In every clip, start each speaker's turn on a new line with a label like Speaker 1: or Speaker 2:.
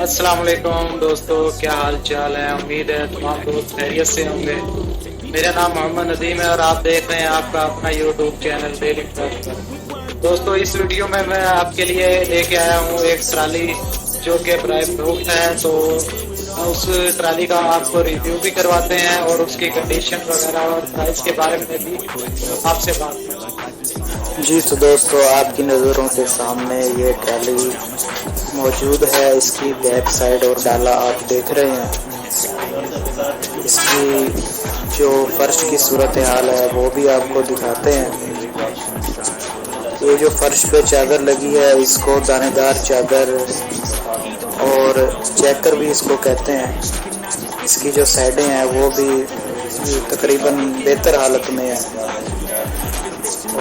Speaker 1: अस्सलाम वालेकुम दोस्तों, क्या हाल चाल है। उम्मीद है तमाम दोस्त खैरियत से होंगे। मेरा नाम मोहम्मद नदीम है और आप देख रहे हैं आपका अपना यूट्यूब चैनल डेली ट्रैवलर। दोस्तों, इस वीडियो में मैं आपके लिए लेके आया हूँ एक ट्राली जो कि प्राइस प्रूफ है। तो उस ट्राली का आपको रिव्यू भी करवाते हैं और उसकी कंडीशन वगैरह और प्राइस के बारे में भी आपसे बात करें।
Speaker 2: जी तो दोस्तों, आपकी नज़रों के सामने ये ट्राली मौजूद है। इसकी बैक साइड और डाला आप देख रहे हैं। इसकी जो फर्श की सूरत हाल है वो भी आपको दिखाते हैं। ये जो फर्श पे चादर लगी है इसको दानेदार चादर और चेकर भी इसको कहते हैं। इसकी जो साइडें हैं वो भी तकरीबन बेहतर हालत में है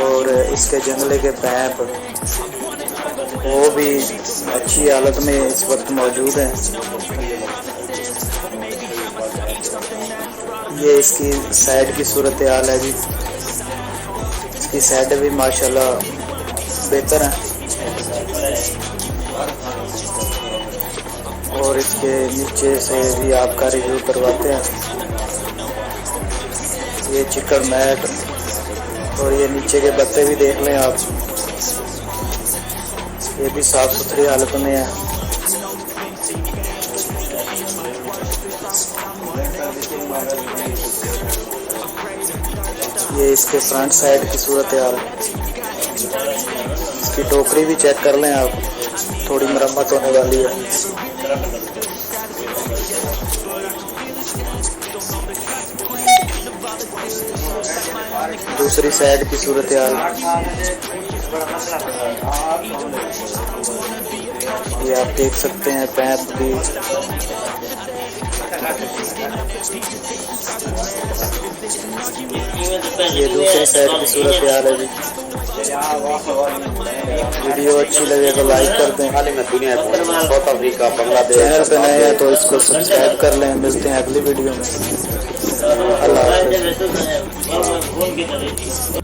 Speaker 2: और इसके जंगले के पैप वो भी अच्छी हालत में इस वक्त मौजूद हैं। ये इसकी साइड की सूरत हाल है जी। इसकी साइड भी माशाल्लाह बेहतर है और इसके नीचे से भी आपका रिव्यू करवाते हैं। ये चिकन मैट और ये नीचे के बत्ते भी देख लें आप, ये भी साफ सुथरी हालत में है। ये इसके फ्रंट साइड की सूरत हाल, इसकी टोकरी भी चेक कर लें आप, थोड़ी मरम्मत होने वाली है। दूसरी साइड की सूरत हाल, ये आप देख सकते हैं पैप भी। ये दूसरी साइड की सूरत हाल है जी। वीडियो अच्छी लगे तो लाइक कर दें।
Speaker 3: साउथ अफ्रीका, बांग्लादेश,
Speaker 2: चैनल पे नए हैं तो इसको सब्सक्राइब कर लें। मिलते हैं अगली वीडियो में। अल्लाह हाफ़िज़।